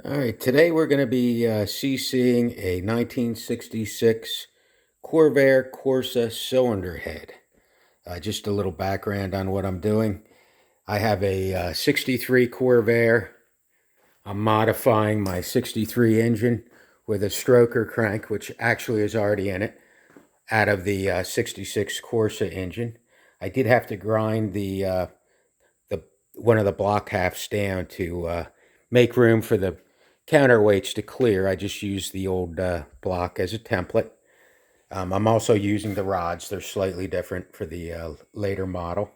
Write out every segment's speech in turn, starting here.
All right, today we're going to be CCing a 1966 Corvair Corsa cylinder head. Just a little background on what I'm doing. I have a 63 Corvair. I'm modifying my 63 engine with a stroker crank, which actually is already in it, out of the 66 Corsa engine. I did have to grind the one of the block halves down to make room for the counterweights to clear. I just used the old block as a template. I'm also using the rods. They're slightly different for the later model,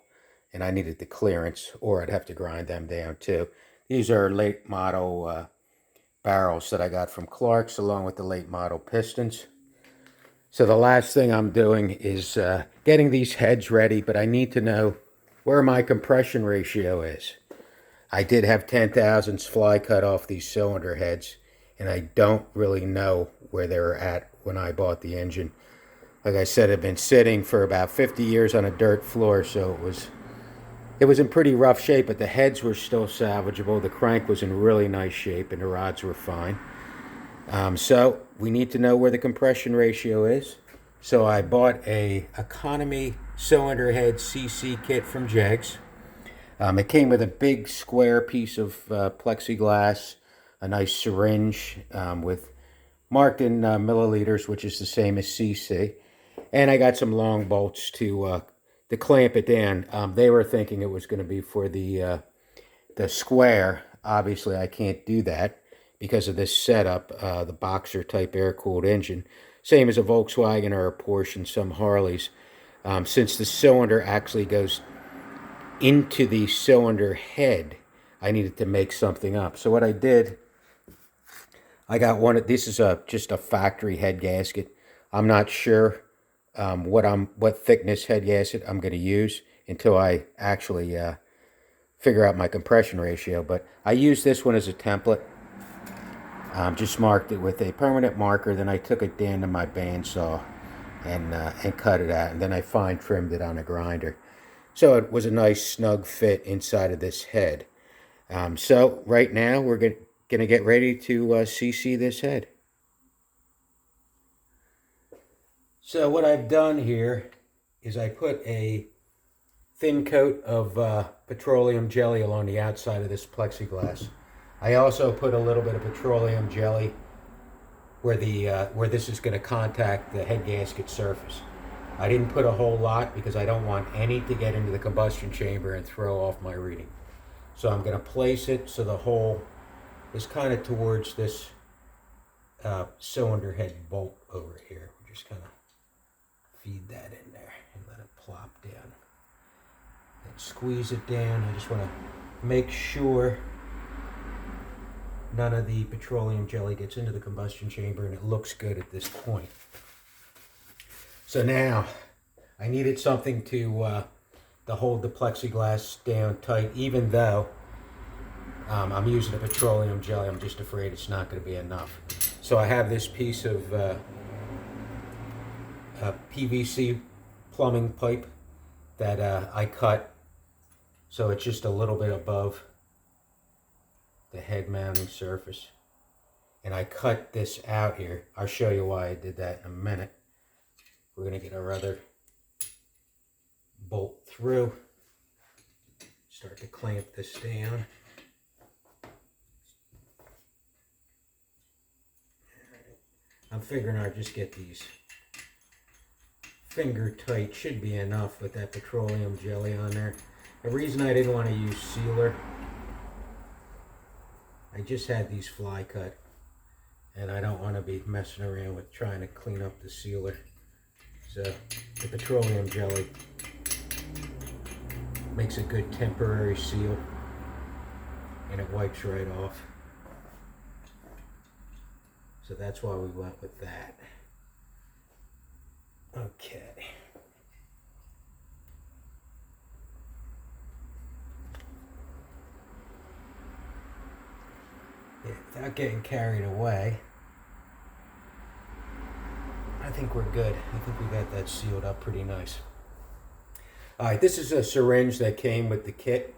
and I needed the clearance, or I'd have to grind them down too. These are late model barrels that I got from Clark's, along with the late model pistons. So the last thing I'm doing is getting these heads ready, but I need to know where my compression ratio is. I did have 10,000s fly cut off these cylinder heads, and I don't really know where they were at when I bought the engine. Like I said, it had been sitting for about 50 years on a dirt floor, so it was in pretty rough shape, but the heads were still salvageable. The crank was in really nice shape, and the rods were fine. So we need to know where the compression ratio is. So I bought a economy cylinder head CC kit from Jegs. It came with a big square piece of plexiglass, a nice syringe with marked in milliliters, which is the same as CC. And I got some long bolts to clamp it down. They were thinking it was going to be for the square. Obviously, I can't do that because of this setup, the boxer type air-cooled engine. Same as a Volkswagen or a Porsche and some Harleys. Since the cylinder actually goes into the cylinder head, I needed to make something up. So what I did, I got one of, this is just a factory head gasket. I'm not sure what thickness head gasket I'm going to use until I actually figure out my compression ratio. But I used this one as a template. Just marked it with a permanent marker. Then I took it down to my bandsaw and cut it out. And then I fine trimmed it on a grinder. So it was a nice snug fit inside of this head. So right now we're going to get ready to CC this head. So what I've done here is I put a thin coat of petroleum jelly along the outside of this plexiglass. I also put a little bit of petroleum jelly where this is going to contact the head gasket surface. I didn't put a whole lot because I don't want any to get into the combustion chamber and throw off my reading. So I'm going to place it so the hole is kind of towards this cylinder head bolt over here. We're just kind of feed that in there and let it plop down. And squeeze it down. I just want to make sure none of the petroleum jelly gets into the combustion chamber, and it looks good at this point. So now I needed something to hold the plexiglass down tight, even though I'm using a petroleum jelly. I'm just afraid it's not going to be enough. So I have this piece of PVC plumbing pipe that I cut so it's just a little bit above the head mounting surface. And I cut this out here. I'll show you why I did that in a minute. We're going to get our other bolt through. Start to clamp this down. I'm figuring I'll just get these finger tight. Should be enough with that petroleum jelly on there. The reason I didn't want to use sealer, I just had these fly cut, and I don't want to be messing around with trying to clean up the sealer. So the petroleum jelly makes a good temporary seal, and it wipes right off. So that's why we went with that. Okay. Yeah, without getting carried away, I think we're good. I think we got that sealed up pretty nice. All right, this is a syringe that came with the kit.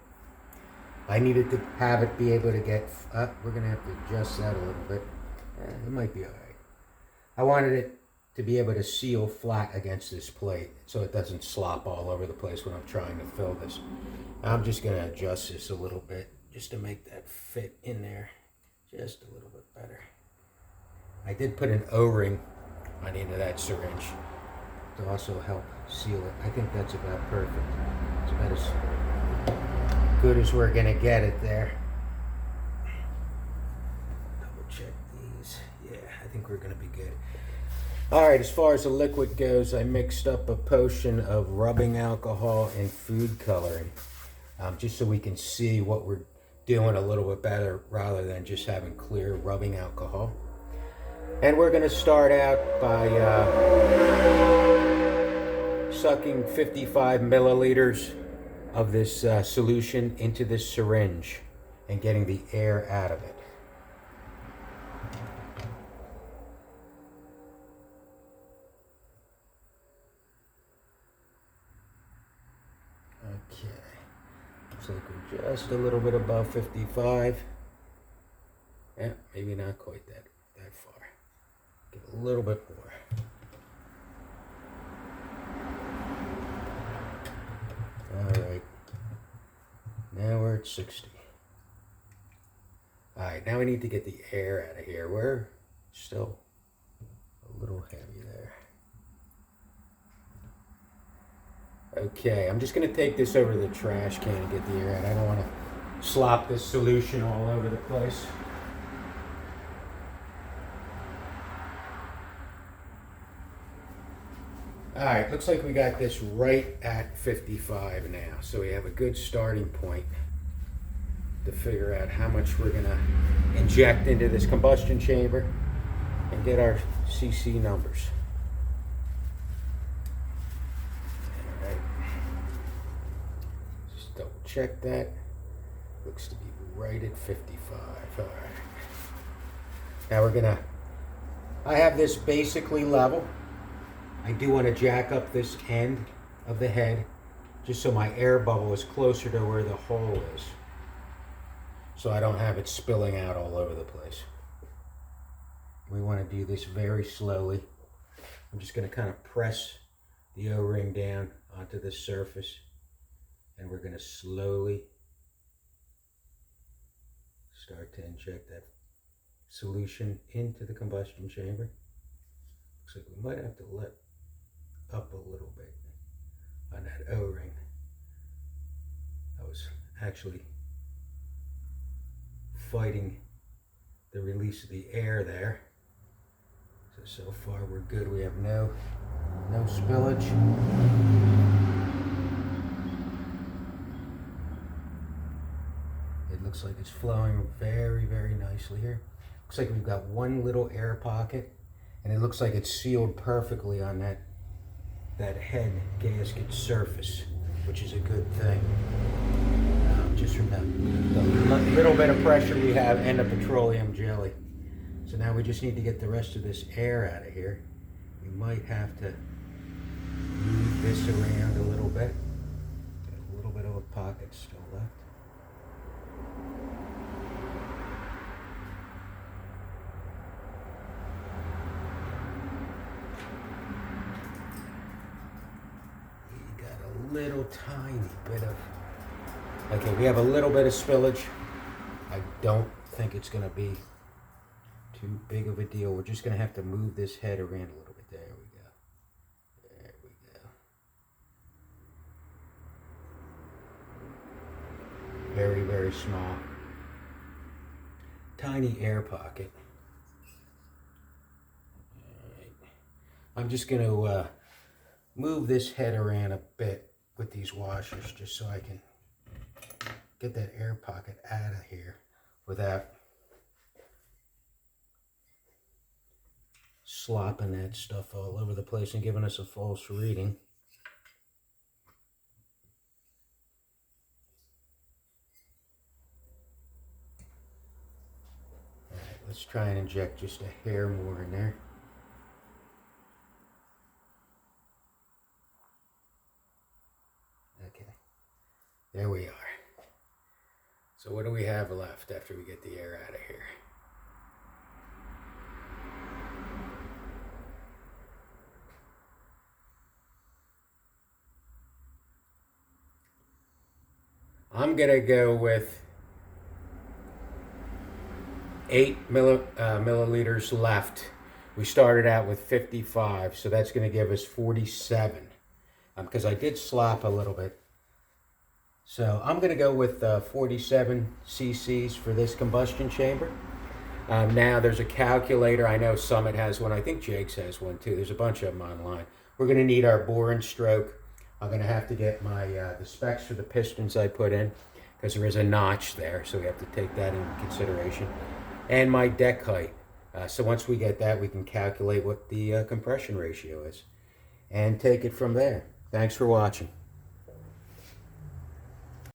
I needed to have it be able to get up. We're gonna have to adjust that a little bit. It might be all right. I wanted it to be able to seal flat against this plate so it doesn't slop all over the place when I'm trying to fill this. I'm just gonna adjust this a little bit just to make that fit in there just a little bit better. I did put an O-ring on the end of that syringe to also help seal it. I think that's about perfect. It's about as good as we're gonna get it there. Double check these. Yeah, I think we're gonna be good. All right, as far as the liquid goes, I mixed up a potion of rubbing alcohol and food coloring, just so we can see what we're doing a little bit better rather than just having clear rubbing alcohol. And we're gonna start out by sucking 55 milliliters of this solution into this syringe and getting the air out of it. Okay, looks like we're just a little bit above 55. Yeah, maybe not quite that far. Get a little bit more. All right, now we're at 60. All right, now we need to get the air out of here. We're still a little heavy there. Okay, I'm just gonna take this over to the trash can and get the air out. I don't wanna slop this solution all over the place. All right, looks like we got this right at 55 now. So we have a good starting point to figure out how much we're gonna inject into this combustion chamber and get our CC numbers. All right, just double check that. Looks to be right at 55. All right. Now I have this basically level. I do want to jack up this end of the head just so my air bubble is closer to where the hole is, so I don't have it spilling out all over the place. We want to do this very slowly. I'm just going to kind of press the O-ring down onto the surface, and we're going to slowly start to inject that solution into the combustion chamber. Looks like we might have to let up a little bit on that O-ring. I was actually fighting the release of the air there. So far we're good. We have no spillage. It looks like it's flowing very, very nicely here. Looks like we've got one little air pocket, and it looks like it's sealed perfectly on that head gasket surface, which is a good thing. Just from the little bit of pressure we have and the petroleum jelly. So now we just need to get the rest of this air out of here. We might have to move this around a little bit. Got a little bit of a pocket still left. Little tiny bit of, okay, we have a little bit of spillage. I don't think it's going to be too big of a deal. We're just going to have to move this head around a little bit. There we go. There we go. Very, very small. Tiny air pocket. All right. I'm just going to move this head around a bit with these washers just so I can get that air pocket out of here without slopping that stuff all over the place and giving us a false reading. All right, let's try and inject just a hair more in there. There we are. So what do we have left after we get the air out of here? I'm gonna go with 8 milliliters left. We started out with 55, so that's going to give us 47. Because I did slop a little bit. So I'm going to go with 47 cc's for this combustion chamber. Now there's a calculator. I know Summit has one. I think Jake's has one too. There's a bunch of them online. We're going to need our bore and stroke. I'm going to have to get my the specs for the pistons I put in, because there is a notch there, so we have to take that into consideration. And my deck height. So once we get that, we can calculate what the compression ratio is and take it from there. Thanks for watching.